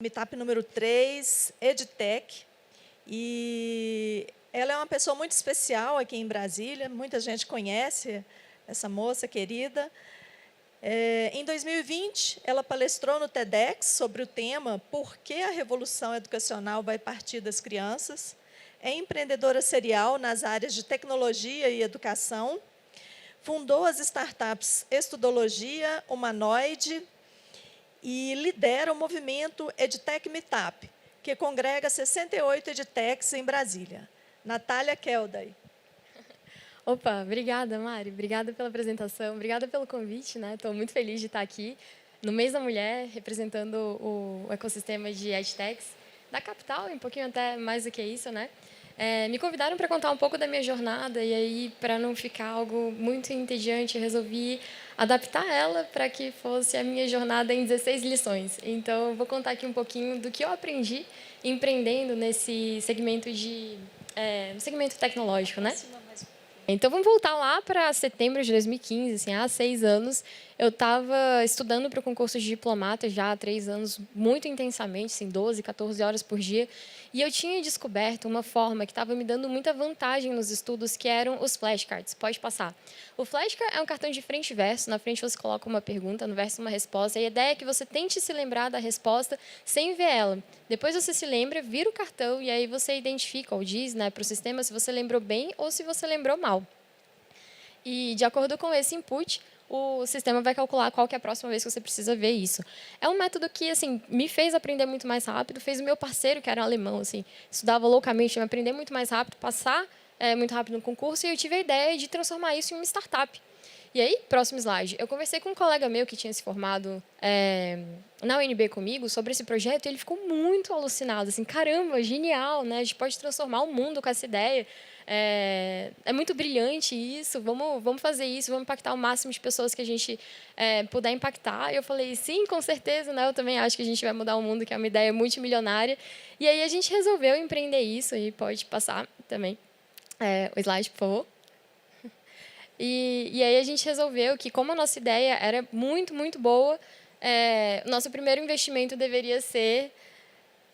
Meetup número 3, EdTech. E ela é uma pessoa muito especial aqui em Brasília, muita gente conhece essa moça querida. Em 2020, ela palestrou no TEDx sobre o tema Por que a revolução educacional vai partir das crianças? É empreendedora serial nas áreas de tecnologia e educação. Fundou as startups Estudologia, Humanoide e lidera o movimento EdTech Meetup, que congrega 68 EdTechs em Brasília. Natália Kelday. Opa, obrigada, Mari. Obrigada pela apresentação, obrigada pelo convite, né? Estou muito feliz de estar aqui no Mês da Mulher, representando o ecossistema de EdTechs da capital, e um pouquinho até mais do que isso, né? Me convidaram para contar um pouco da minha jornada e aí, para não ficar algo muito entediante, eu resolvi adaptar ela para que fosse a minha jornada em 16 lições. Então, eu vou contar aqui um pouquinho do que eu aprendi empreendendo nesse segmento no segmento tecnológico, né? Então, vamos voltar lá para setembro de 2015, assim, há 6 anos. Eu estava estudando para o concurso de diplomata já há 3 anos, muito intensamente, assim, 12, 14 horas por dia. E eu tinha descoberto uma forma que estava me dando muita vantagem nos estudos, que eram os flashcards. Pode passar. O flashcard é um cartão de frente e verso. Na frente você coloca uma pergunta, no verso uma resposta. E a ideia é que você tente se lembrar da resposta sem ver ela. Depois você se lembra, vira o cartão e aí você identifica ou diz, né, para o sistema se você lembrou bem ou se você lembrou mal. E, de acordo com esse input, o sistema vai calcular qual que é a próxima vez que você precisa ver isso. É um método que assim me fez aprender muito mais rápido, fez o meu parceiro, que era alemão, assim, estudava loucamente, me aprender muito mais rápido, passar muito rápido no concurso, e eu tive a ideia de transformar isso em uma startup. E aí, próximo slide, eu conversei com um colega meu que tinha se formado na UNB comigo sobre esse projeto, e ele ficou muito alucinado, assim, caramba, genial, né? A gente pode transformar o mundo com essa ideia. É muito brilhante isso, vamos fazer isso, vamos impactar o máximo de pessoas que a gente puder impactar. E eu falei, sim, com certeza, né? Eu também acho que a gente vai mudar o mundo, que é uma ideia multimilionária. E aí a gente resolveu empreender isso, e pode passar também o slide, por favor. E aí a gente resolveu que, como a nossa ideia era muito, muito boa, nosso primeiro investimento deveria ser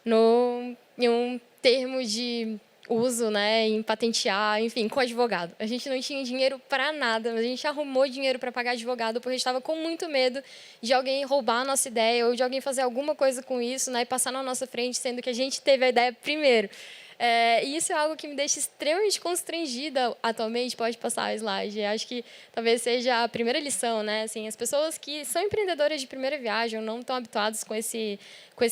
em um termo de uso, né, em patentear, enfim, com advogado. A gente não tinha dinheiro para nada, mas a gente arrumou dinheiro para pagar advogado porque a gente estava com muito medo de alguém roubar a nossa ideia ou de alguém fazer alguma coisa com isso, né, e passar na nossa frente, sendo que a gente teve a ideia primeiro. E isso é algo que me deixa extremamente constrangida atualmente. Pode passar o slide. Eu acho que talvez seja a primeira lição, né? Assim, as pessoas que são empreendedoras de primeira viagem, não estão habituadas com esse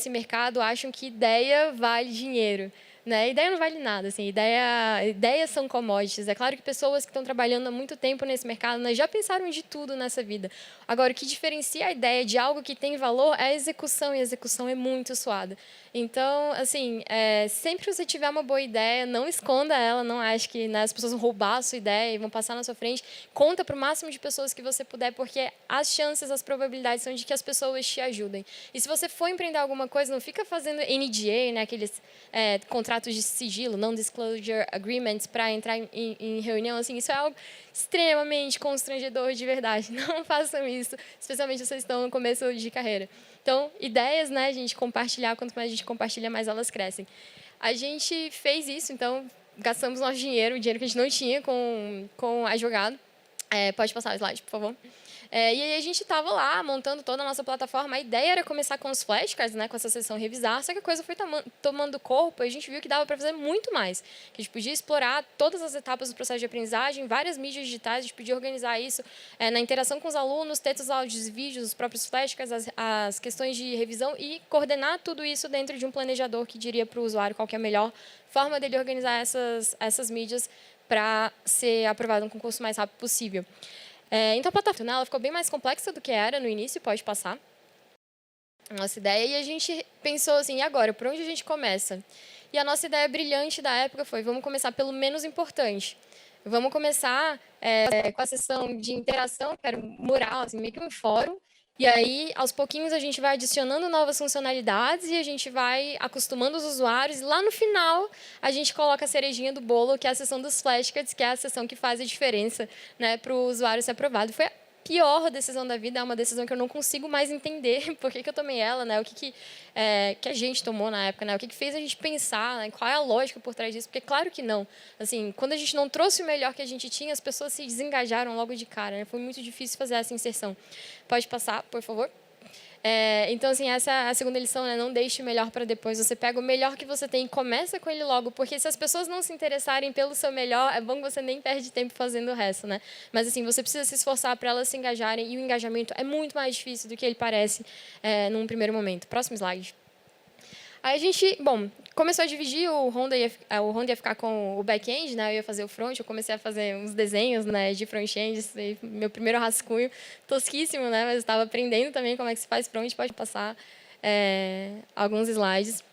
mercado, acham que ideia vale dinheiro. Né? Ideia não vale nada, assim, ideias são commodities. É claro que pessoas que estão trabalhando há muito tempo nesse mercado, né, já pensaram de tudo nessa vida. Agora, o que diferencia a ideia de algo que tem valor é a execução, e a execução é muito suada. Então, assim, sempre que você tiver uma boa ideia, não esconda ela, não ache que, né, as pessoas vão roubar a sua ideia e vão passar na sua frente. Conta para o máximo de pessoas que você puder, porque as chances, as probabilidades são de que as pessoas te ajudem. E se você for empreender alguma coisa, não fica fazendo NDA, né, aqueles contratos de sigilo, non-disclosure agreements, para entrar em reunião. Assim, isso é algo extremamente constrangedor de verdade. Não façam isso, especialmente se vocês estão no começo de carreira. Então, ideias, né, a gente compartilhar, quanto mais a gente compartilha, mais elas crescem. A gente fez isso, então, gastamos nosso dinheiro, o dinheiro que a gente não tinha com advogado. Pode passar o slide, por favor. E aí a gente estava lá, montando toda a nossa plataforma. A ideia era começar com os flashcards, né, com essa sessão revisar, só que a coisa foi tomando corpo e a gente viu que dava para fazer muito mais. Que a gente podia explorar todas as etapas do processo de aprendizagem, várias mídias digitais, a gente podia organizar isso na interação com os alunos, textos, áudios, vídeos, os próprios flashcards, as questões de revisão e coordenar tudo isso dentro de um planejador que diria para o usuário qual que é a melhor forma dele organizar essas mídias para ser aprovado no concurso o mais rápido possível. Então, a plataforma ela ficou bem mais complexa do que era no início, pode passar. Nossa ideia, e a gente pensou assim, e agora, por onde a gente começa? E a nossa ideia brilhante da época foi, vamos começar pelo menos importante. Vamos começar com a sessão de interação, que era um mural, assim, meio que um fórum. E aí, aos pouquinhos, a gente vai adicionando novas funcionalidades e a gente vai acostumando os usuários. E lá no final, a gente coloca a cerejinha do bolo, que é a sessão dos flashcards, que é a sessão que faz a diferença, né, para o usuário ser aprovado. Foi pior decisão da vida, é uma decisão que eu não consigo mais entender por que eu tomei ela, né? O que a gente tomou na época, né? O que fez a gente pensar, né? Qual é a lógica por trás disso? Porque claro que não. Assim, quando a gente não trouxe o melhor que a gente tinha, as pessoas se desengajaram logo de cara, né? Foi muito difícil fazer essa inserção. Pode passar, por favor? Então, assim, essa é a segunda lição, né? Não deixe o melhor para depois. Você pega o melhor que você tem e começa com ele logo, porque se as pessoas não se interessarem pelo seu melhor, é bom que você nem perde tempo fazendo o resto, né? Mas, assim, você precisa se esforçar para elas se engajarem, e o engajamento é muito mais difícil do que ele parece num primeiro momento. Próximo slide. Aí a gente, começou a dividir, o Honda ia ficar com o back-end, né? Eu ia fazer o front, eu comecei a fazer uns desenhos, né, de front-end, meu primeiro rascunho, tosquíssimo, né? Mas eu estava aprendendo também como é que se faz front, pode passar alguns slides.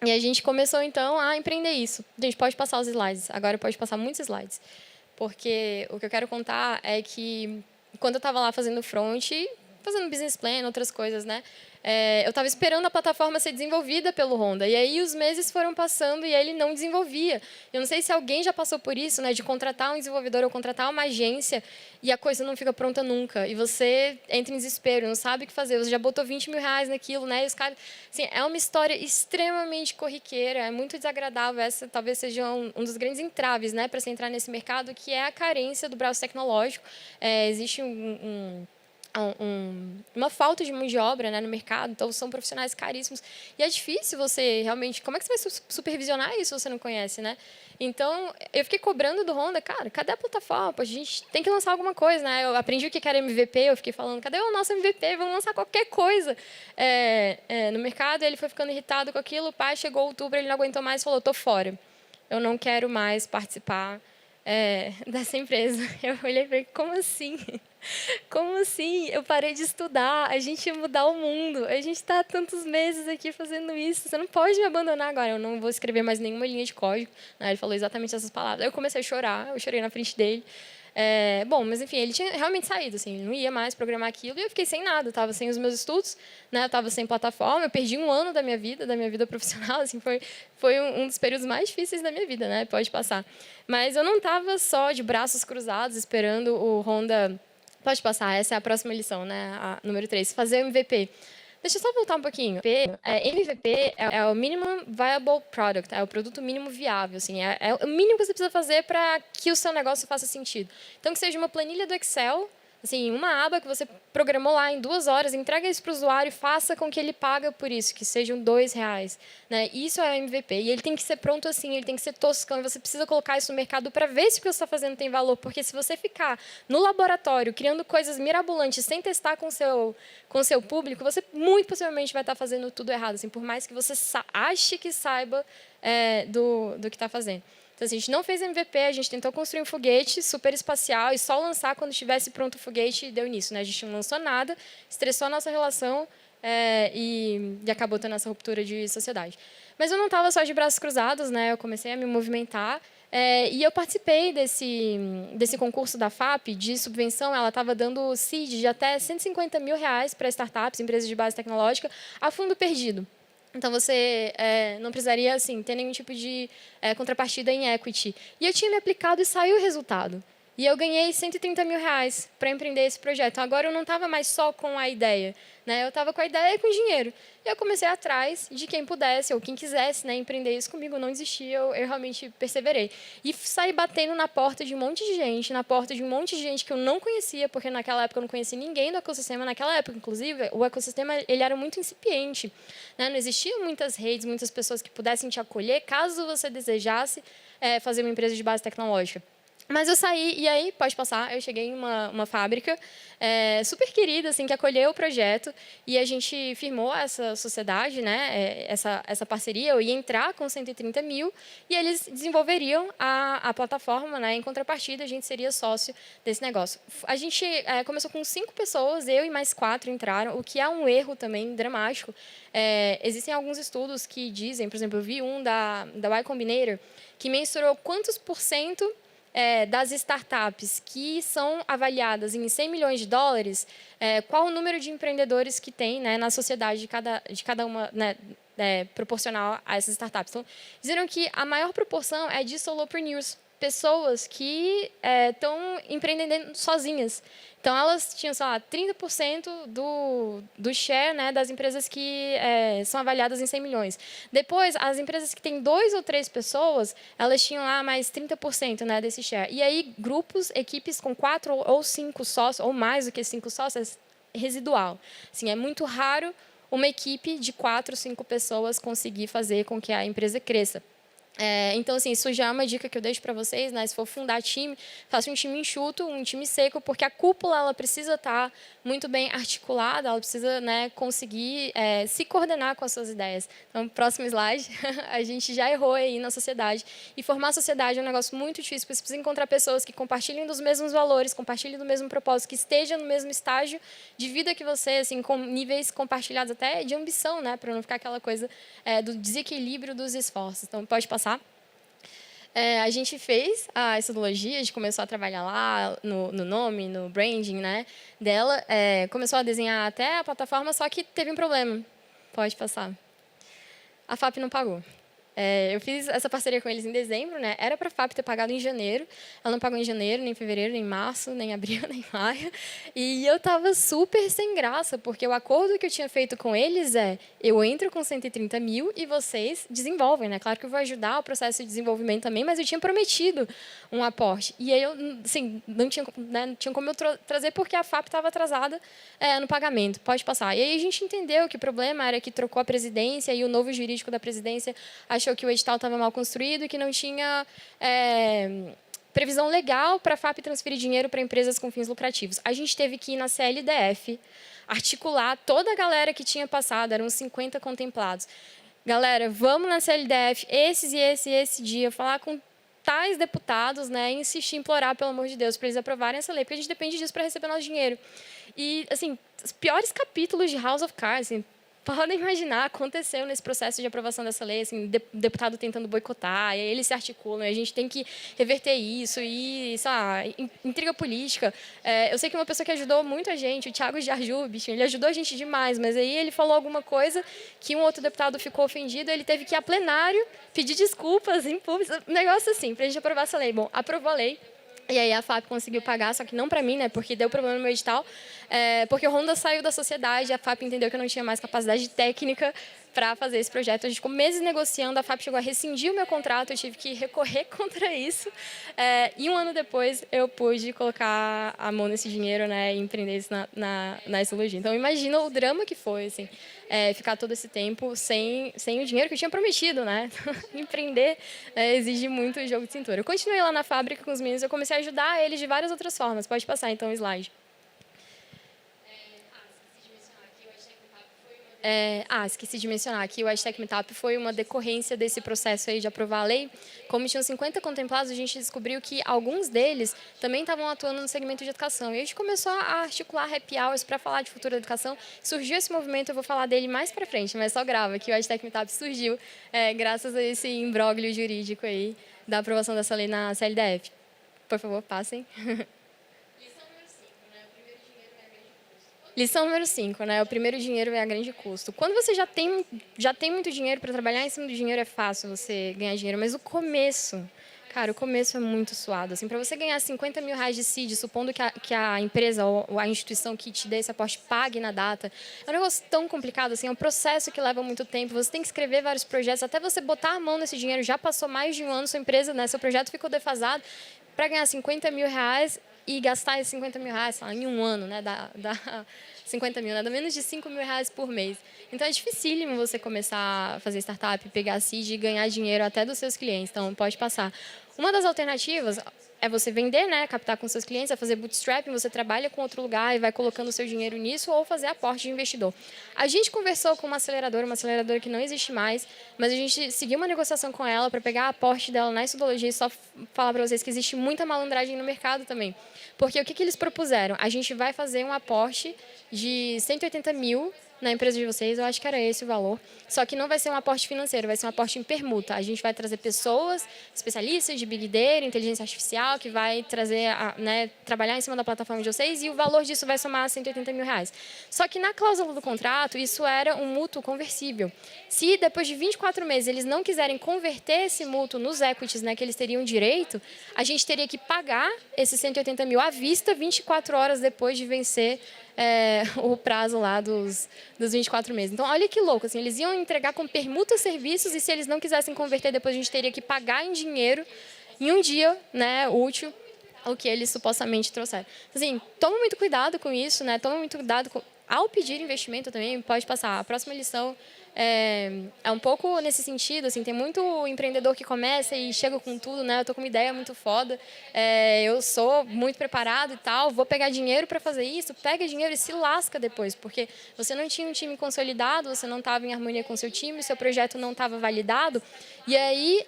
E a gente começou, então, a empreender isso. A gente pode passar os slides, agora pode passar muitos slides. Porque o que eu quero contar é que, quando eu estava lá fazendo front, fazendo business plan, outras coisas, né? Eu estava esperando a plataforma ser desenvolvida pelo Honda. E aí os meses foram passando e ele não desenvolvia. Eu não sei se alguém já passou por isso, né, de contratar um desenvolvedor ou contratar uma agência e a coisa não fica pronta nunca. E você entra em desespero, não sabe o que fazer. Você já botou 20 mil reais naquilo, né? E os caras... Assim, é uma história extremamente corriqueira, é muito desagradável. Essa talvez seja um dos grandes entraves, né, para você entrar nesse mercado, que é a carência do braço tecnológico. Existe uma falta de mão de obra, né, no mercado, então são profissionais caríssimos. E é difícil você realmente... Como é que você vai supervisionar isso se você não conhece, né? Então, eu fiquei cobrando do Honda, cara, cadê a plataforma? Pô, a gente tem que lançar alguma coisa, né? Eu aprendi o que era MVP, eu fiquei falando, cadê o nosso MVP? Vamos lançar qualquer coisa no mercado. E ele foi ficando irritado com aquilo. O pai chegou outubro, ele não aguentou mais e falou, tô fora. Eu não quero mais participar dessa empresa. Eu olhei e falei, como assim? Como assim? Eu parei de estudar, a gente ia mudar o mundo, a gente está há tantos meses aqui fazendo isso, você não pode me abandonar agora, eu não vou escrever mais nenhuma linha de código. Ele falou exatamente essas palavras. Aí eu comecei a chorar, eu chorei na frente dele. Mas enfim, ele tinha realmente saído, assim, ele não ia mais programar aquilo, e eu fiquei sem nada, estava sem os meus estudos, né, estava sem plataforma, eu perdi um ano da minha vida profissional, assim, foi um dos períodos mais difíceis da minha vida, né, pode passar. Mas eu não estava só de braços cruzados esperando o Honda... Pode passar, essa é a próxima lição, né? A número 3, fazer o MVP. Deixa eu só voltar um pouquinho. MVP é o Minimum Viable Product, é o produto mínimo viável. Assim, é o mínimo que você precisa fazer para que o seu negócio faça sentido. Então, que seja uma planilha do Excel, assim, uma aba que você programou lá em 2 horas, entrega isso para o usuário e faça com que ele pague por isso, que sejam R$2. Né? Isso é o MVP. E ele tem que ser pronto assim, ele tem que ser toscão, e você precisa colocar isso no mercado para ver se o que você está fazendo tem valor, porque se você ficar no laboratório criando coisas mirabolantes sem testar com o seu público, você muito possivelmente vai estar fazendo tudo errado, assim, por mais que você ache que saiba do que está fazendo. Então, assim, a gente não fez MVP, a gente tentou construir um foguete super espacial e só lançar quando estivesse pronto o foguete e deu nisso. Né? A gente não lançou nada, estressou a nossa relação e acabou tendo essa ruptura de sociedade. Mas eu não estava só de braços cruzados, né? Eu comecei a me movimentar e eu participei desse concurso da FAP de subvenção. Ela estava dando seed de até R$150 mil para startups, empresas de base tecnológica, a fundo perdido. Então, você não precisaria assim, ter nenhum tipo de contrapartida em equity. E eu tinha me aplicado e saiu o resultado. E eu ganhei R$130 mil para empreender esse projeto. Então, agora eu não estava mais só com a ideia, né? Eu estava com a ideia e com o dinheiro. E eu comecei atrás de quem pudesse ou quem quisesse, né, empreender isso comigo. Eu não desisti, eu realmente perseverei. E saí batendo na porta de um monte de gente, que eu não conhecia, porque naquela época eu não conhecia ninguém do ecossistema. Naquela época, inclusive, o ecossistema ele era muito incipiente. Né? Não existiam muitas redes, muitas pessoas que pudessem te acolher, caso você desejasse fazer uma empresa de base tecnológica. Mas eu saí, e aí, pode passar, eu cheguei em uma fábrica super querida, assim, que acolheu o projeto, e a gente firmou essa sociedade, né, essa parceria. Eu ia entrar com 130 mil, e eles desenvolveriam a plataforma, né, em contrapartida, a gente seria sócio desse negócio. A gente começou com 5 pessoas, eu e mais 4 entraram, o que é um erro também dramático. Existem alguns estudos que dizem, por exemplo, eu vi um da Y Combinator, que mensurou quantos % das startups que são avaliadas em $100 milhões, qual o número de empreendedores que tem, né, na sociedade de cada uma, né, proporcional a essas startups. Então, disseram que a maior proporção é de solopreneurs, pessoas que estão empreendendo sozinhas. Então, elas tinham, sei lá, 30% do share, né, das empresas que são avaliadas em 100 milhões. Depois, as empresas que têm 2 ou 3 pessoas, elas tinham lá mais 30%, né, desse share. E aí, grupos, equipes com 4 ou 5 sócios, ou mais do que 5 sócios, residual. Assim, é muito raro uma equipe de 4, 5 pessoas conseguir fazer com que a empresa cresça. Então, assim, isso já é uma dica que eu deixo para vocês, né? Se for fundar time, faça um time enxuto, um time seco, porque a cúpula ela precisa estar muito bem articulada, ela precisa, né, conseguir se coordenar com as suas ideias. Então, próximo slide, a gente já errou aí na sociedade. E formar a sociedade é um negócio muito difícil, porque você precisa encontrar pessoas que compartilhem dos mesmos valores, compartilhem do mesmo propósito, que estejam no mesmo estágio de vida que você, assim, com níveis compartilhados até de ambição, né? Para não ficar aquela coisa do desequilíbrio dos esforços. Então, pode passar. A gente fez a estudologia, a gente começou a trabalhar lá no nome, no branding, né, dela. Começou a desenhar até a plataforma, só que teve um problema. Pode passar. A FAP não pagou. Eu fiz essa parceria com eles em dezembro, né? Era para a FAP ter pagado em janeiro. Ela não pagou em janeiro, nem em fevereiro, nem em março, nem em abril, nem em maio. E eu estava super sem graça, porque o acordo que eu tinha feito com eles eu entro com 130 mil e vocês desenvolvem, né? Claro que eu vou ajudar o processo de desenvolvimento também, mas eu tinha prometido um aporte. E aí eu, assim, não tinha, né, não tinha como eu trazer porque a FAP estava atrasada no pagamento. Pode passar. E aí a gente entendeu que o problema era que trocou a presidência e o novo jurídico da presidência achou que o edital estava mal construído e que não tinha previsão legal para a FAP transferir dinheiro para empresas com fins lucrativos. A gente teve que ir na CLDF, articular toda a galera que tinha passado, eram 50 contemplados. Galera, vamos na CLDF, esses e esse dia, falar com tais deputados, né, insistir, implorar, pelo amor de Deus, para eles aprovarem essa lei, porque a gente depende disso para receber nosso dinheiro. E, assim, os piores capítulos de House of Cards, assim, podem imaginar, aconteceu nesse processo de aprovação dessa lei, assim, deputado tentando boicotar, e aí eles se articulam, e a gente tem que reverter isso, e, sei lá, intriga política. Eu sei que uma pessoa que ajudou muito a gente, o Thiago Jarju, bicho, ele ajudou a gente demais, mas aí ele falou alguma coisa que um outro deputado ficou ofendido, ele teve que ir a plenário pedir desculpas em público, um negócio assim, para a gente aprovar essa lei. Bom, aprovou a lei. E aí a FAP conseguiu pagar, só que não para mim, né, porque deu problema no meu edital, porque o Honda saiu da sociedade, a FAP entendeu que eu não tinha mais capacidade técnica para fazer esse projeto. A gente ficou meses negociando, a FAP chegou a rescindir o meu contrato, eu tive que recorrer contra isso. E um ano depois eu pude colocar a mão nesse dinheiro, né, e empreender isso na estudologia. Então imagina o drama que foi, assim, ficar todo esse tempo sem o dinheiro que eu tinha prometido, né? Empreender exige muito jogo de cintura. Eu continuei lá na fábrica com os meninos, eu comecei a ajudar eles de várias outras formas. Pode passar, então, o slide. Esqueci de mencionar aqui, o Hashtag Meetup foi uma decorrência desse processo aí de aprovar a lei. Como tinham 50 contemplados, a gente descobriu que alguns deles também estavam atuando no segmento de educação. E a gente começou a articular happy hours para falar de futura educação. Surgiu esse movimento, eu vou falar dele mais para frente, mas só grava que o Hashtag Meetup surgiu graças a esse imbróglio jurídico aí da aprovação dessa lei na CLDF. Por favor, passem. Lição número 5, né? O primeiro dinheiro é a grande custo. Quando você já tem muito dinheiro para trabalhar, em cima do dinheiro é fácil você ganhar dinheiro, mas o começo, cara, o começo é muito suado. Assim, para você ganhar 50 mil reais de seed, supondo que a empresa ou a instituição que te dê esse aporte pague na data, é um negócio tão complicado, assim, é um processo que leva muito tempo, você tem que escrever vários projetos, até você botar a mão nesse dinheiro, já passou mais de um ano, sua empresa, né, seu projeto ficou defasado, para ganhar 50 mil reais e gastar esses 50 mil reais em um ano, né, dá 50 mil, nada menos de 5 mil reais por mês. Então, é dificílimo você começar a fazer startup, pegar a seed e ganhar dinheiro até dos seus clientes. Então, pode passar. Uma das alternativas é você vender, né, captar com seus clientes, é fazer bootstrapping, você trabalha com outro lugar e vai colocando o seu dinheiro nisso, ou fazer aporte de investidor. A gente conversou com uma aceleradora que não existe mais, mas a gente seguiu uma negociação com ela para pegar aporte dela na estudologia e só falar para vocês que existe muita malandragem no mercado também. Porque o que eles propuseram? A gente vai fazer um aporte de 180 mil na empresa de vocês, eu acho que era esse o valor. Só que não vai ser um aporte financeiro, vai ser um aporte em permuta. A gente vai trazer pessoas, especialistas de Big Data, inteligência artificial, que vai trazer, né, trabalhar em cima da plataforma de vocês, e o valor disso vai somar a 180 mil reais. Só que na cláusula do contrato, isso era um mútuo conversível. Se depois de 24 meses eles não quiserem converter esse mútuo nos equities, né, que eles teriam direito, a gente teria que pagar esses 180 mil à vista 24 horas depois de vencer o prazo lá dos 24 meses. Então, olha que louco, assim, eles iam entregar com permuta serviços e se eles não quisessem converter, depois a gente teria que pagar em dinheiro, em um dia, né, útil, o que eles supostamente trouxeram. Assim, toma muito cuidado com isso, né, toma muito cuidado ao pedir investimento também, pode passar. A próxima lição é um pouco nesse sentido, assim, tem muito empreendedor que começa e chega com tudo, né? Eu tô com uma ideia muito foda, eu sou muito preparado e tal, vou pegar dinheiro para fazer isso, pega dinheiro e se lasca depois, porque você não tinha um time consolidado, você não estava em harmonia com o seu time, seu projeto não estava validado, e aí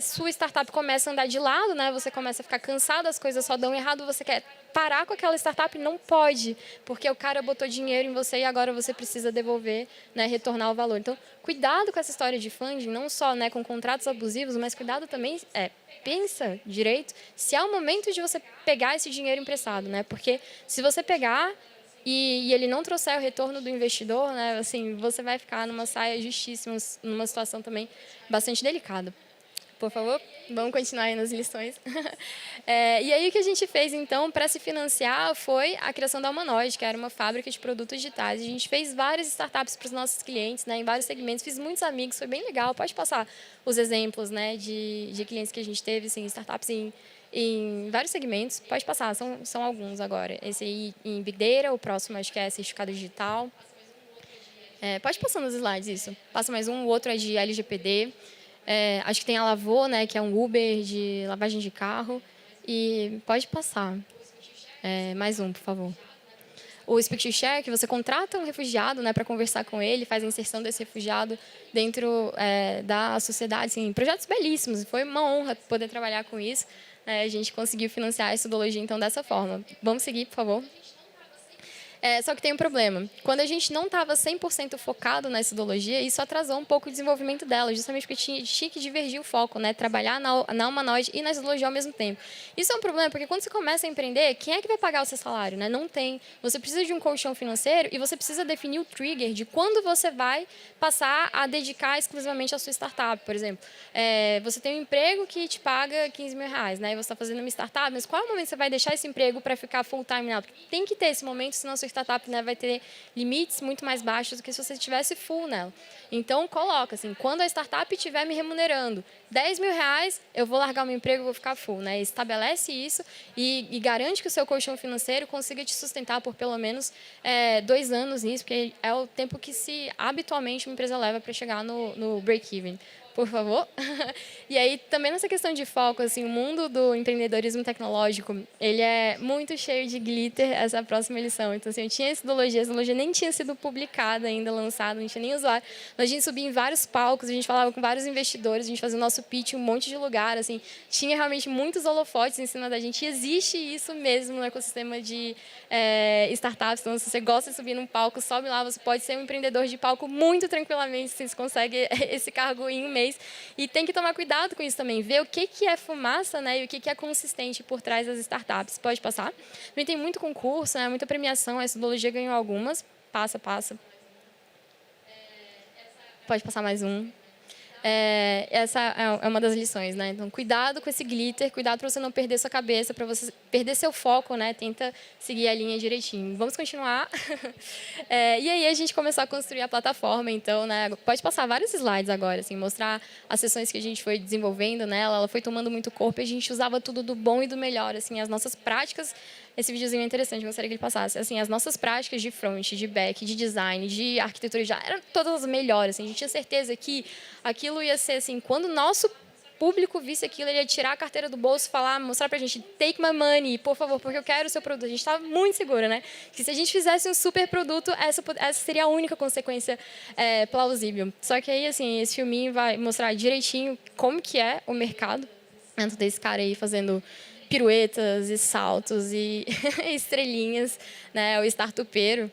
sua startup começa a andar de lado, né? Você começa a ficar cansado, as coisas só dão errado, você quer parar com aquela startup, não pode, porque o cara botou dinheiro em você e agora você precisa devolver, né, retornar o valor. Então, cuidado com essa história de funding, não só, né, com contratos abusivos, mas cuidado também, pensa direito se é o momento de você pegar esse dinheiro emprestado, né? Porque se você pegar e ele não trouxer o retorno do investidor, né, assim, você vai ficar numa saia justíssima, numa situação também bastante delicada. Por favor, vamos continuar aí nas lições. E aí o que a gente fez, então, para se financiar foi a criação da Humanoid, que era uma fábrica de produtos digitais. A gente fez várias startups para os nossos clientes, né, em vários segmentos, fiz muitos amigos, foi bem legal. Pode passar os exemplos, né, de clientes que a gente teve, assim, startups em vários segmentos. Pode passar, são alguns agora. Esse aí em Big Data, o próximo acho que é certificado digital. Pode passar nos slides isso. Passa mais um, o outro é de LGPD. Acho que tem a Lavô, né, que é um Uber de lavagem de carro. E pode passar. Mais um, por favor. O Speak to Share, que você contrata um refugiado, né, para conversar com ele, faz a inserção desse refugiado dentro da sociedade. Assim, projetos belíssimos. Foi uma honra poder trabalhar com isso. A gente conseguiu financiar a Estudologia, então, dessa forma. Vamos seguir, por favor. Só que tem um problema. Quando a gente não estava 100% focado na Estudologia, isso atrasou um pouco o desenvolvimento dela, justamente porque tinha que divergir o foco, né? Trabalhar na Humanoid e na Estudologia ao mesmo tempo. Isso é um problema, porque quando você começa a empreender, quem é que vai pagar o seu salário, né? Não tem. Você precisa de um colchão financeiro e você precisa definir o trigger de quando você vai passar a dedicar exclusivamente à sua startup. Por exemplo, você tem um emprego que te paga 15 mil reais, né? E você está fazendo uma startup, mas qual é o momento que você vai deixar esse emprego para ficar full time nela? Porque tem que ter esse momento, senão a sua startup, né, vai ter limites muito mais baixos do que se você estivesse full nela. Então, coloca assim, quando a startup estiver me remunerando 10 mil reais, eu vou largar o meu emprego e vou ficar full. Né? Estabelece isso e garante que o seu colchão financeiro consiga te sustentar por pelo menos 2 anos nisso, porque é o tempo que habitualmente uma empresa leva para chegar no break-even. Por favor. E aí, também nessa questão de foco, assim, o mundo do empreendedorismo tecnológico, ele é muito cheio de glitter, essa próxima lição. Então, assim, eu tinha a Estudologia nem tinha sido publicada ainda, lançada, não tinha nem usuário. Mas a gente subia em vários palcos, a gente falava com vários investidores, a gente fazia o nosso pitch em um monte de lugar, assim, tinha realmente muitos holofotes em cima da gente. E existe isso mesmo no ecossistema de startups. Então, se você gosta de subir num palco, sobe lá, você pode ser um empreendedor de palco muito tranquilamente, se você consegue esse cargo em um mês. E tem que tomar cuidado com isso também, ver o que é fumaça, né, e o que é consistente por trás das startups. Pode passar? Também tem muito concurso, né, muita premiação, a Estudologia ganhou algumas. Passa. Pode passar mais um. Essa é uma das lições, né? Então, cuidado com esse glitter, cuidado para você não perder sua cabeça, para você perder seu foco, né? Tenta seguir a linha direitinho. Vamos continuar. E aí a gente começou a construir a plataforma, então, né? Pode passar vários slides agora, assim, mostrar as sessões que a gente foi desenvolvendo nela. Ela foi tomando muito corpo e a gente usava tudo do bom e do melhor, assim, as nossas práticas. Esse videozinho é interessante, gostaria que ele passasse. Assim, as nossas práticas de front, de back, de design, de arquitetura já eram todas as melhores. Assim, a gente tinha certeza que aquilo ia ser assim, quando o nosso público visse aquilo, ele ia tirar a carteira do bolso, falar, mostrar pra gente, take my money, por favor, porque eu quero o seu produto. A gente estava muito segura, né? Que se a gente fizesse um super produto, essa seria a única consequência plausível. Só que aí, assim, esse filminho vai mostrar direitinho como que é o mercado dentro desse cara aí fazendo piruetas e saltos e estrelinhas, né, o startupeiro.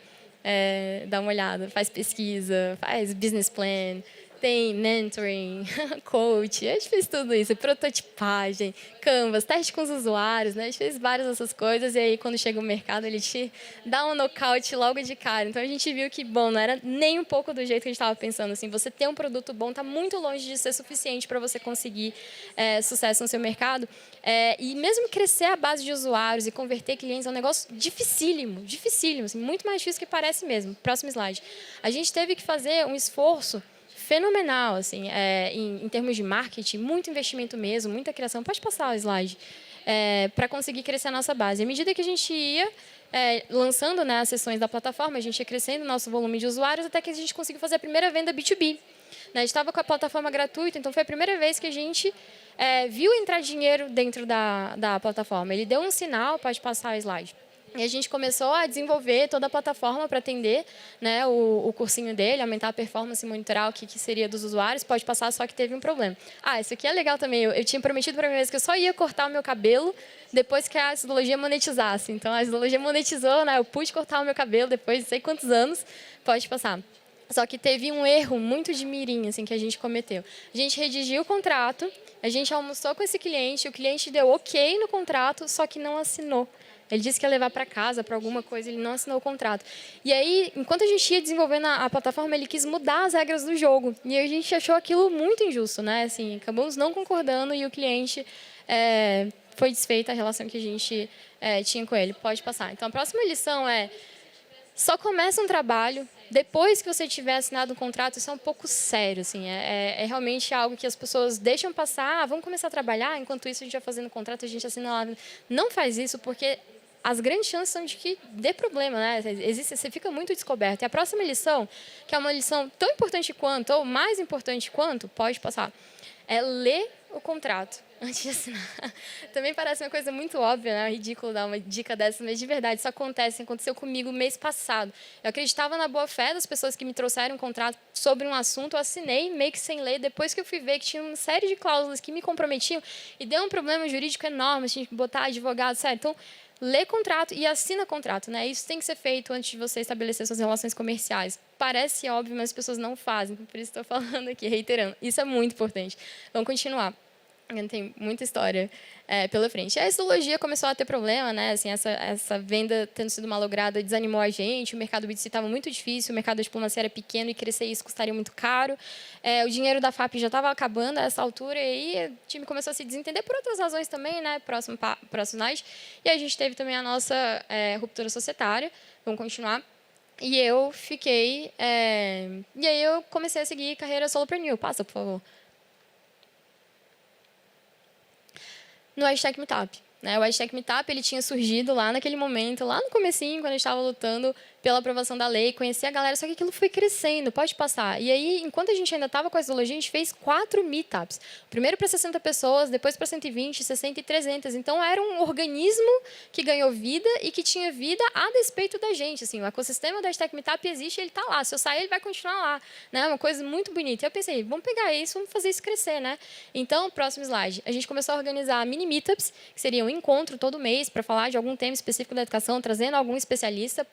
dá uma olhada, faz pesquisa, faz business plan, tem mentoring, coach, a gente fez tudo isso, prototipagem, Canvas, teste com os usuários, né? A gente fez várias dessas coisas e aí quando chega o mercado ele te dá um nocaute logo de cara. Então a gente viu que, bom, não era nem um pouco do jeito que a gente estava pensando. Assim, você ter um produto bom está muito longe de ser suficiente para você conseguir sucesso no seu mercado. E mesmo crescer a base de usuários e converter clientes é um negócio dificílimo, assim, muito mais difícil que parece mesmo. Próximo slide. A gente teve que fazer um esforço fenomenal, assim, em termos de marketing, muito investimento mesmo, muita criação. Pode passar o slide. Para conseguir crescer a nossa base. À medida que a gente ia lançando, né, as sessões da plataforma, a gente ia crescendo o nosso volume de usuários até que a gente conseguiu fazer a primeira venda B2B. Né? A gente estava com a plataforma gratuita, então foi a primeira vez que a gente viu entrar dinheiro dentro da plataforma. Ele deu um sinal, pode passar o slide. E a gente começou a desenvolver toda a plataforma para atender, né, o cursinho dele, aumentar a performance e monitorar o que seria dos usuários. Pode passar, só que teve um problema. Isso aqui é legal também. Eu tinha prometido para mim mesmo que eu só ia cortar o meu cabelo depois que a astrologia monetizasse. Então, a astrologia monetizou, né, eu pude cortar o meu cabelo depois de sei quantos anos. Pode passar. Só que teve um erro muito de mirim assim, que a gente cometeu. A gente redigiu o contrato, a gente almoçou com esse cliente, o cliente deu ok no contrato, só que não assinou. Ele disse que ia levar para casa, para alguma coisa, ele não assinou o contrato. E aí, enquanto a gente ia desenvolvendo a plataforma, ele quis mudar as regras do jogo. E a gente achou aquilo muito injusto, né? Assim, acabamos não concordando e o cliente foi desfeita a relação que a gente tinha com ele. Pode passar. Então, a próxima lição só começa um trabalho depois que você tiver assinado um contrato. Isso é um pouco sério, assim, é realmente algo que as pessoas deixam passar. Vamos começar a trabalhar, enquanto isso a gente vai fazendo contrato, a gente assina lá. Não faz isso, porque as grandes chances são de que dê problema, né? Você fica muito descoberto. E a próxima lição, que é uma lição tão importante quanto, ou mais importante quanto, pode passar, é ler o contrato antes de assinar. Também parece uma coisa muito óbvia, né? É ridículo dar uma dica dessa, mas de verdade, isso aconteceu comigo mês passado. Eu acreditava na boa fé das pessoas que me trouxeram um contrato sobre um assunto, eu assinei meio que sem ler, depois que eu fui ver que tinha uma série de cláusulas que me comprometiam e deu um problema jurídico enorme, tinha que botar advogado, sério. Então, lê contrato e assina contrato, né? Isso tem que ser feito antes de você estabelecer suas relações comerciais. Parece óbvio, mas as pessoas não fazem, por isso estou falando aqui, reiterando. Isso é muito importante. Vamos continuar. Tem muita história pela frente. A astrologia começou a ter problema, né? Assim, essa venda tendo sido malograda desanimou a gente. O mercado B2C estava muito difícil, o mercado da diplomacia era pequeno e crescer isso custaria muito caro. O dinheiro da FAP já estava acabando a essa altura e aí o time começou a se desentender por outras razões também, né? Próximo slide. E a gente teve também a nossa ruptura societária. Vamos continuar. E eu fiquei... E aí eu comecei a seguir carreira solopreneur. Passa, por favor. No Hashtag Meetup. Né? O Hashtag Meetup ele tinha surgido lá naquele momento, lá no comecinho, quando a gente estava lutando pela aprovação da lei, conheci a galera, só que aquilo foi crescendo, pode passar. E aí, enquanto a gente ainda estava com a astrologia, a gente fez 4 meetups. Primeiro para 60 pessoas, depois para 120, 60 e 300. Então, era um organismo que ganhou vida e que tinha vida a despeito da gente. Assim, o ecossistema da Hashtag Meetup existe, ele está lá. Se eu sair, ele vai continuar lá. Né? Uma coisa muito bonita. E eu pensei, vamos pegar isso, vamos fazer isso crescer. Né? Então, próximo slide. A gente começou a organizar mini meetups, que seria um encontro todo mês para falar de algum tema específico da educação, trazendo algum especialista.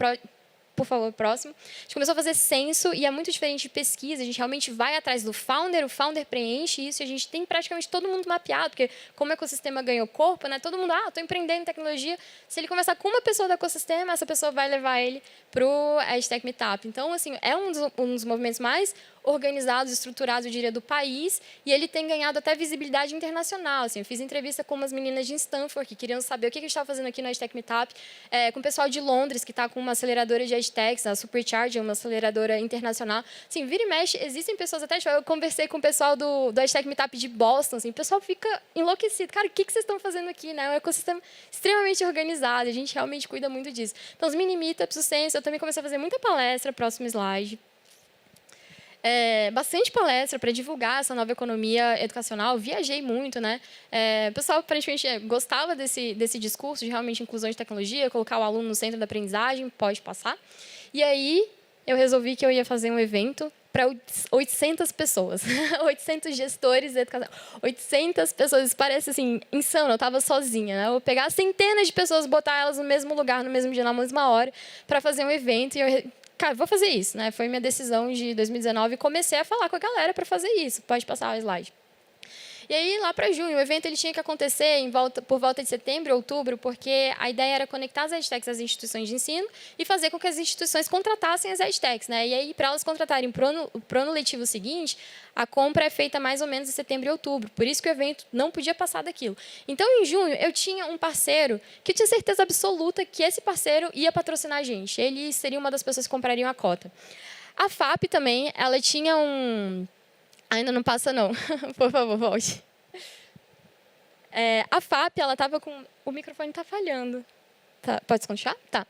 Por favor, próximo. A gente começou a fazer censo e é muito diferente de pesquisa. A gente realmente vai atrás do founder, o founder preenche isso e a gente tem praticamente todo mundo mapeado, porque como o ecossistema ganhou corpo, né, todo mundo, estou empreendendo em tecnologia. Se ele conversar com uma pessoa do ecossistema, essa pessoa vai levar ele para o Hashtag Meetup. Então, assim, é um dos movimentos mais organizados, estruturados, eu diria, do país, e ele tem ganhado até visibilidade internacional. Assim, eu fiz entrevista com umas meninas de Stanford que queriam saber o que a gente estava fazendo aqui no Hashtag Meetup, com o pessoal de Londres, que está com uma aceleradora de hashtags, a Supercharge, uma aceleradora internacional. Assim, vira e mexe, existem pessoas até... Eu conversei com o pessoal do Hashtag Meetup de Boston, assim, o pessoal fica enlouquecido. Cara, o que vocês estão fazendo aqui? Né? É um ecossistema extremamente organizado, a gente realmente cuida muito disso. Então, os mini meetups, o censo, eu também comecei a fazer muita palestra, próximo slide. Bastante palestra para divulgar essa nova economia educacional. Viajei muito, né? O pessoal aparentemente gostava desse discurso de realmente inclusão de tecnologia, colocar o aluno no centro da aprendizagem, pode passar. E aí eu resolvi que eu ia fazer um evento para 800 pessoas, 800 gestores de educação, 800 pessoas, isso parece assim, insano, eu estava sozinha, né? Eu vou pegar centenas de pessoas, botar elas no mesmo lugar, no mesmo dia, na mesma hora, para fazer um evento, e eu cara, vou fazer isso, né? Foi minha decisão de 2019 e comecei a falar com a galera para fazer isso. Pode passar o slide. E aí, lá para junho, o evento ele tinha que acontecer por volta de setembro, outubro, porque a ideia era conectar as edtechs às instituições de ensino e fazer com que as instituições contratassem as edtechs, né? E aí, para elas contratarem para o ano letivo seguinte, a compra é feita mais ou menos em setembro e outubro. Por isso que o evento não podia passar daquilo. Então, em junho, eu tinha um parceiro que eu tinha certeza absoluta que esse parceiro ia patrocinar a gente. Ele seria uma das pessoas que comprariam a cota. A FAP também, ela tinha um... Ainda não passa, não. Por favor, volte. A FAP, ela estava com... O microfone está falhando. Tá, pode continuar? Tá.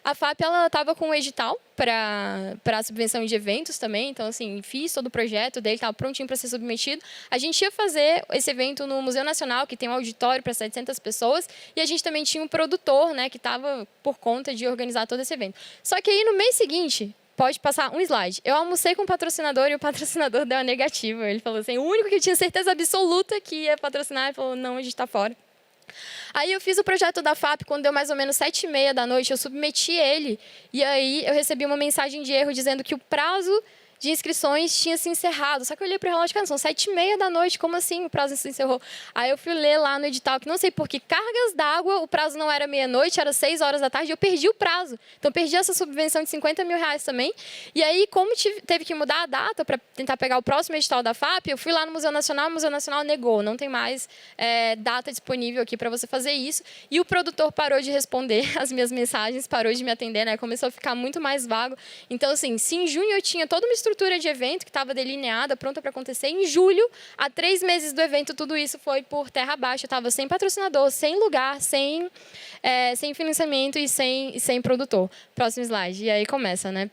A FAP, ela estava com um edital para a subvenção de eventos também. Então, assim, fiz todo o projeto dele, estava prontinho para ser submetido. A gente ia fazer esse evento no Museu Nacional, que tem um auditório para 700 pessoas. E a gente também tinha um produtor, né, que estava por conta de organizar todo esse evento. Só que aí, no mês seguinte... Pode passar um slide. Eu almocei com o patrocinador e o patrocinador deu uma negativa. Ele falou assim, o único que eu tinha certeza absoluta que ia patrocinar, ele falou, não, a gente está fora. Aí eu fiz o projeto da FAP, quando deu mais ou menos 7h30 da noite, eu submeti ele. E aí eu recebi uma mensagem de erro dizendo que o prazo de inscrições tinha se encerrado. Só que eu olhei para o relógio, cara, são 7h30 da noite, como assim o prazo se encerrou? Aí eu fui ler lá no edital, que não sei por que cargas d'água, o prazo não era meia-noite, era 6 horas da tarde, eu perdi o prazo. Então, perdi essa subvenção de R$50 mil também. E aí, como teve que mudar a data para tentar pegar o próximo edital da FAP, eu fui lá no Museu Nacional, o Museu Nacional negou, não tem mais data disponível aqui para você fazer isso. E o produtor parou de responder as minhas mensagens, parou de me atender, né? Começou a ficar muito mais vago. Então, assim, se em junho eu tinha toda uma estrutura de evento que estava delineada, pronta para acontecer, em julho, há 3 meses do evento, tudo isso foi por terra abaixo. Eu estava sem patrocinador, sem lugar, sem financiamento e sem produtor. Próximo slide. E aí começa, né?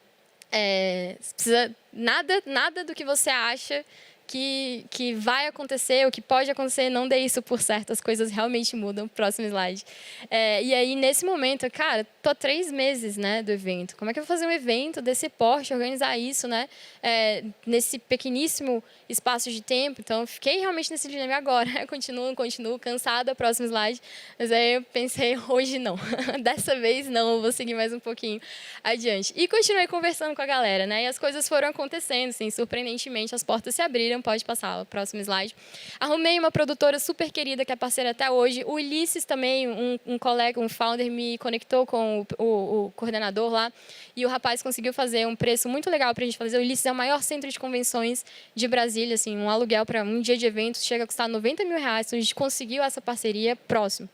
Precisa nada do que você acha que vai acontecer, o que pode acontecer, não dê isso por certo, as coisas realmente mudam. Próximo slide. E aí, nesse momento, cara, tô há 3 meses, né, do evento. Como é que eu vou fazer um evento desse porte, organizar isso, né, nesse pequeníssimo espaço de tempo? Então, eu fiquei realmente nesse dilema agora. Continuo, cansada. Próximo slide. Mas aí eu pensei, hoje não. Dessa vez não, eu vou seguir mais um pouquinho adiante. E continuei conversando com a galera, né, e as coisas foram acontecendo, assim, surpreendentemente, as portas se abriram. Pode passar o próximo slide. Arrumei uma produtora super querida, que é parceira até hoje. O Ulisses também, um colega, um founder, me conectou com o coordenador lá. E o rapaz conseguiu fazer um preço muito legal para a gente fazer. O Ulisses é o maior centro de convenções de Brasília. Assim, um aluguel para um dia de eventos chega a custar R$90 mil. Então, a gente conseguiu essa parceria próximo.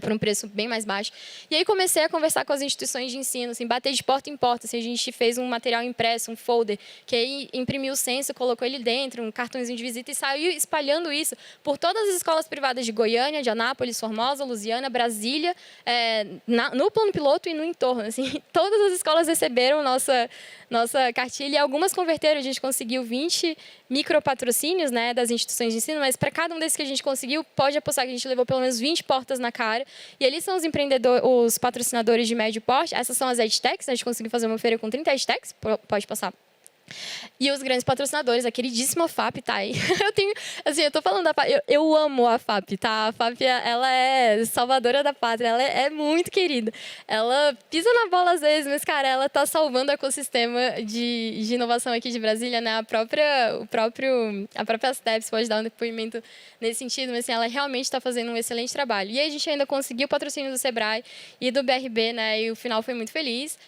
Por um preço bem mais baixo. E aí comecei a conversar com as instituições de ensino, assim, bater de porta em porta. Assim, a gente fez um material impresso, um folder, que aí imprimiu o censo, colocou ele dentro, um cartãozinho de visita e saiu espalhando isso por todas as escolas privadas de Goiânia, de Anápolis, Formosa, Lusiana, Brasília, no plano piloto e no entorno. Assim, todas as escolas receberam nossa cartilha e algumas converteram. A gente conseguiu 20 micropatrocínios, né, das instituições de ensino, mas para cada um desses que a gente conseguiu, pode apostar que a gente levou pelo menos 20 portas na cara. E eles são os patrocinadores de médio porte. Essas são as edtechs. A gente conseguiu fazer uma feira com 30 edtechs. Pode passar. E os grandes patrocinadores, a queridíssima FAP tá aí. Eu tô falando da FAP, eu amo a FAP, tá? A FAP, ela é salvadora da pátria, ela é muito querida. Ela pisa na bola às vezes, mas, cara, ela tá salvando o ecossistema de inovação aqui de Brasília, né? A própria STEPS pode dar um depoimento nesse sentido, mas, assim, ela realmente está fazendo um excelente trabalho. E aí a gente ainda conseguiu o patrocínio do Sebrae e do BRB, né? E o final foi muito feliz.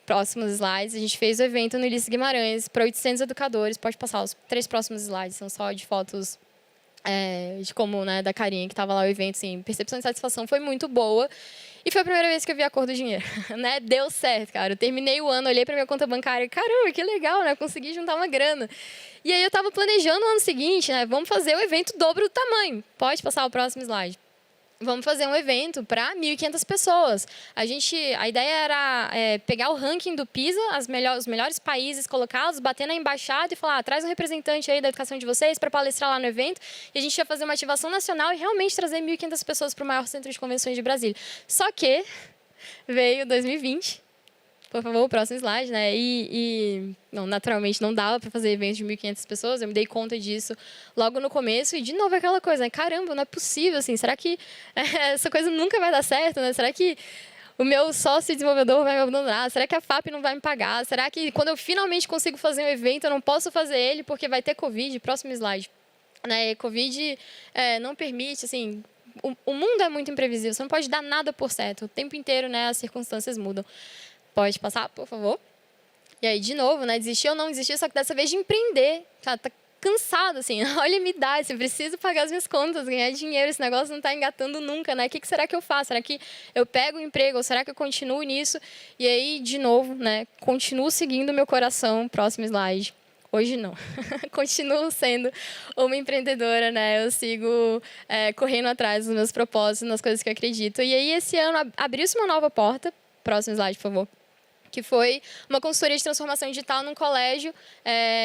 Próximos slides, a gente fez o evento no Ulisses Guimarães para 800 educadores. Pode passar, os 3 próximos slides são só de fotos de como, né, da carinha que estava lá o evento. Assim, percepção de satisfação foi muito boa. E foi a primeira vez que eu vi a cor do dinheiro, né? Deu certo, cara. Eu terminei o ano, olhei para minha conta bancária e, caramba, que legal, né? Consegui juntar uma grana. E aí eu estava planejando o ano seguinte, né? Vamos fazer o evento dobro do tamanho. Pode passar o próximo slide. Vamos fazer um evento para 1.500 pessoas. A ideia era pegar o ranking do PISA, os melhores países, colocá-los, bater na embaixada e falar, traz um representante aí da educação de vocês para palestrar lá no evento. E a gente ia fazer uma ativação nacional e realmente trazer 1.500 pessoas para o maior centro de convenções de Brasília. Só que veio 2020. Por favor, o próximo slide, né? Não, naturalmente não dava para fazer eventos de 1.500 pessoas. Eu me dei conta disso logo no começo. E, de novo, aquela coisa, né? Caramba, não é possível, assim. Será que essa coisa nunca vai dar certo, né? Será que o meu sócio desenvolvedor vai me abandonar? Será que a FAP não vai me pagar? Será que quando eu finalmente consigo fazer um evento, eu não posso fazer ele porque vai ter Covid? Próximo slide. Né? Covid não permite, assim, o mundo é muito imprevisível, você não pode dar nada por certo, o tempo inteiro, né, as circunstâncias mudam. Pode passar, por favor? E aí, de novo, né, desistir ou não desistir, só que dessa vez de empreender, tá cansado, assim, olha a minha idade, eu preciso pagar as minhas contas, ganhar dinheiro, esse negócio não está engatando nunca, né, o que será que eu faço? Será que eu pego o emprego ou será que eu continuo nisso? E aí, de novo, né, continuo seguindo o meu coração, próximo slide. Hoje não. Continuo sendo uma empreendedora, né? Eu sigo correndo atrás dos meus propósitos, nas coisas que eu acredito. E aí, esse ano, abriu-se uma nova porta. Próximo slide, por favor. Que foi uma consultoria de transformação digital num colégio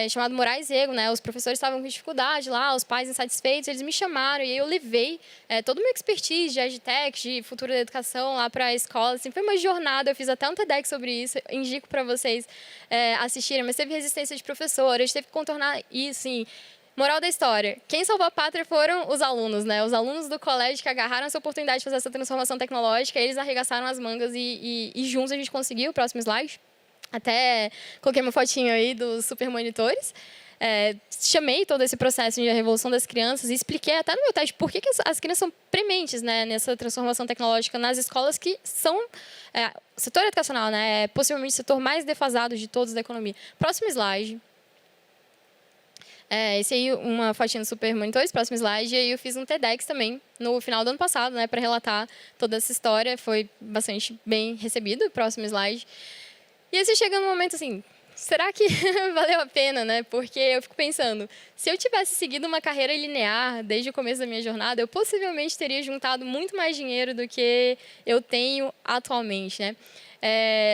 chamado Moraes Rego, né? Os professores estavam com dificuldade lá, os pais insatisfeitos, eles me chamaram e aí eu levei toda a minha expertise de EdTech, de futuro da educação lá para a escola. Assim, foi uma jornada, eu fiz até um TEDx sobre isso, indico para vocês assistirem, mas teve resistência de professores, teve que contornar isso, assim. Moral da história, quem salvou a pátria foram os alunos, né? Os alunos do colégio que agarraram essa oportunidade de fazer essa transformação tecnológica, eles arregaçaram as mangas e juntos a gente conseguiu. Próximo slide. Até coloquei uma fotinho aí dos super monitores. Chamei todo esse processo de revolução das crianças e expliquei até no meu teste por que as crianças são prementes, né, nessa transformação tecnológica nas escolas que são... o setor educacional, né, é possivelmente o setor mais defasado de todos da economia. Próximo slide. Esse aí, uma fotinha do Super Monitores, próximo slide. E aí eu fiz um TEDx também, no final do ano passado, né, para relatar toda essa história. Foi bastante bem recebido, próximo slide. E aí você chega num momento assim, será que valeu a pena, né? Porque eu fico pensando, se eu tivesse seguido uma carreira linear desde o começo da minha jornada, eu possivelmente teria juntado muito mais dinheiro do que eu tenho atualmente, né?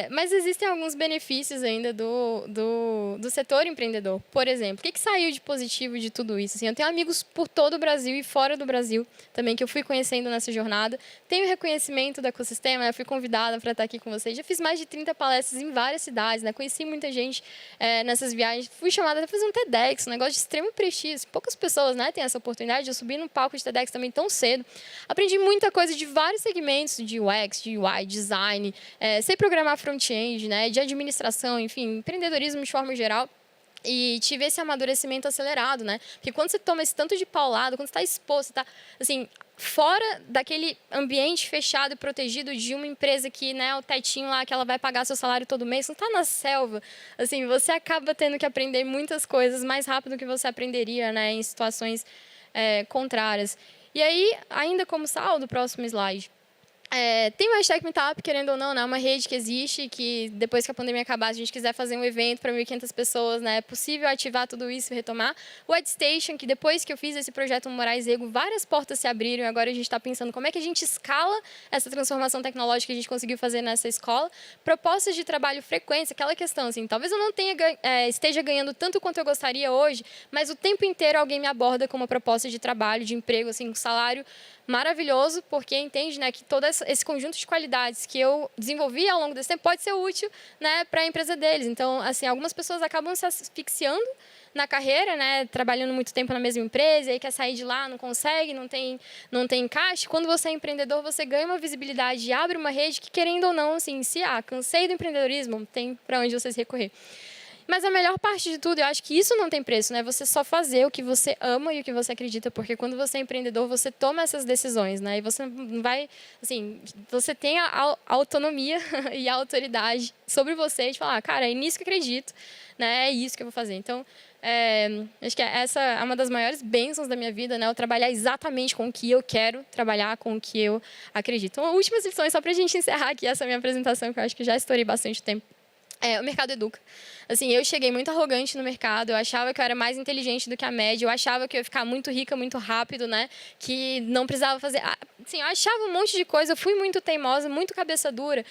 Mas existem alguns benefícios ainda do setor empreendedor. Por exemplo, o que saiu de positivo de tudo isso? Assim, eu tenho amigos por todo o Brasil e fora do Brasil também que eu fui conhecendo nessa jornada. Tenho reconhecimento do ecossistema, eu fui convidada para estar aqui com vocês. Já fiz mais de 30 palestras em várias cidades, né? Conheci muita gente nessas viagens. Fui chamada para fazer um TEDx, um negócio de extremo prestígio. Poucas pessoas, né, têm essa oportunidade de eu subir no palco de TEDx também tão cedo. Aprendi muita coisa de vários segmentos, de UX, de UI, design, sei programar front-end, né, de administração, enfim, empreendedorismo de forma geral. E tive esse amadurecimento acelerado, né? Porque quando você toma esse tanto de paulado, quando você está exposto, está assim, fora daquele ambiente fechado e protegido de uma empresa que, né, o tetinho lá, que ela vai pagar seu salário todo mês, não está na selva. Assim, você acaba tendo que aprender muitas coisas mais rápido do que você aprenderia, né, em situações contrárias. E aí, ainda como saldo, próximo slide. Tem o hashtag Meetup, querendo ou não, né? Uma rede que existe, que depois que a pandemia acabar, se a gente quiser fazer um evento para 1.500 pessoas, né, é possível ativar tudo isso e retomar. O EdStation, que depois que eu fiz esse projeto no Moraes Rego, várias portas se abriram e agora a gente está pensando como é que a gente escala essa transformação tecnológica que a gente conseguiu fazer nessa escola. Propostas de trabalho frequentes, aquela questão, assim, talvez eu não esteja ganhando tanto quanto eu gostaria hoje, mas o tempo inteiro alguém me aborda com uma proposta de trabalho, de emprego, assim, um salário maravilhoso, porque entende, né, que todo esse conjunto de qualidades que eu desenvolvi ao longo desse tempo pode ser útil, né, para a empresa deles. Então, assim, algumas pessoas acabam se asfixiando na carreira, né, trabalhando muito tempo na mesma empresa, e aí quer sair de lá, não consegue, não tem encaixe. Quando você é empreendedor, você ganha uma visibilidade e abre uma rede que, querendo ou não, assim, se cansei do empreendedorismo, tem para onde vocês recorrer. Mas a melhor parte de tudo, eu acho que isso não tem preço, né? Você só fazer o que você ama e o que você acredita, porque quando você é empreendedor, você toma essas decisões, né? E você não vai, assim, você tem a autonomia e a autoridade sobre você de falar, cara, é nisso que eu acredito, né? É isso que eu vou fazer. Então, acho que essa é uma das maiores bênçãos da minha vida, né? Eu trabalhar exatamente com o que eu quero trabalhar, com o que eu acredito. Então, últimas lições, só para a gente encerrar aqui essa minha apresentação, que eu acho que já estourei bastante tempo. O mercado educa. Assim, eu cheguei muito arrogante no mercado, eu achava que eu era mais inteligente do que a média, eu achava que eu ia ficar muito rica muito rápido, né? Que não precisava fazer... Assim, eu achava um monte de coisa, eu fui muito teimosa, muito cabeça dura.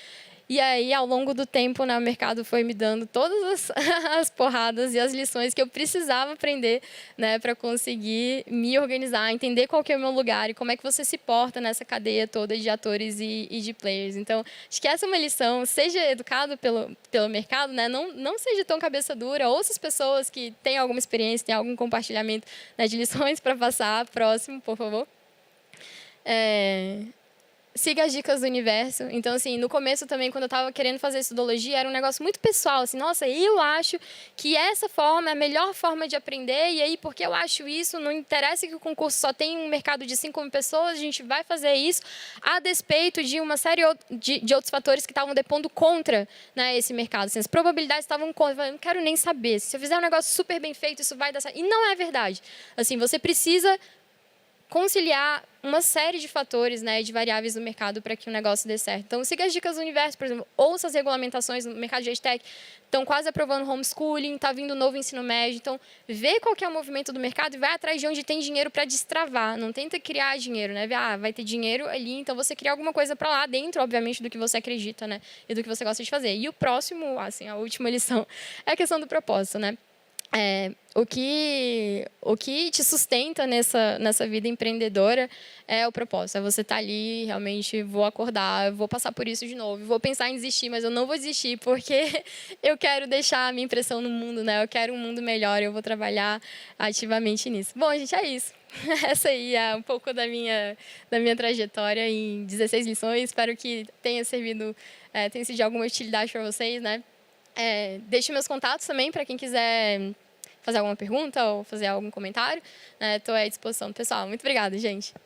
E aí, ao longo do tempo, né, o mercado foi me dando todas as porradas e as lições que eu precisava aprender, né, para conseguir me organizar, entender qual que é o meu lugar e como é que você se porta nessa cadeia toda de atores e de players. Então, acho que essa é uma lição. Seja educado pelo mercado, né, não seja tão cabeça dura. Ouça as pessoas que têm alguma experiência, têm algum compartilhamento, né, de lições para passar. Próximo, por favor. siga as dicas do universo. Então, assim, no começo também, quando eu estava querendo fazer estudologia, era um negócio muito pessoal, assim, nossa, eu acho que essa forma é a melhor forma de aprender, e aí, porque eu acho isso, não interessa que o concurso só tem um mercado de 5 mil pessoas, a gente vai fazer isso, a despeito de uma série de outros fatores que estavam depondo contra, né, esse mercado. Assim, as probabilidades estavam contra, eu não quero nem saber, se eu fizer um negócio super bem feito, isso vai dar certo. E não é verdade. Assim, você precisa conciliar uma série de fatores, né, de variáveis no mercado para que o negócio dê certo. Então, siga as dicas do universo, por exemplo, ouça as regulamentações no mercado de EdTech, estão quase aprovando homeschooling, está vindo um novo ensino médio, então, vê qual que é o movimento do mercado e vai atrás de onde tem dinheiro para destravar, não tenta criar dinheiro, né, vai ter dinheiro ali, então você cria alguma coisa para lá dentro, obviamente, do que você acredita, né, e do que você gosta de fazer. E o próximo, assim, a última lição, é a questão do propósito, né. O que te sustenta nessa vida empreendedora é o propósito. É você estar ali, realmente, vou acordar, vou passar por isso de novo, vou pensar em desistir, mas eu não vou desistir porque eu quero deixar a minha impressão no mundo, né? Eu quero um mundo melhor, eu vou trabalhar ativamente nisso. Bom, gente, é isso. Essa aí é um pouco da minha trajetória em 16 lições. Espero que tenha servido, tenha sido de alguma utilidade para vocês, né? Deixe meus contatos também para quem quiser fazer alguma pergunta ou fazer algum comentário. Estou à disposição do pessoal. Muito obrigada, gente.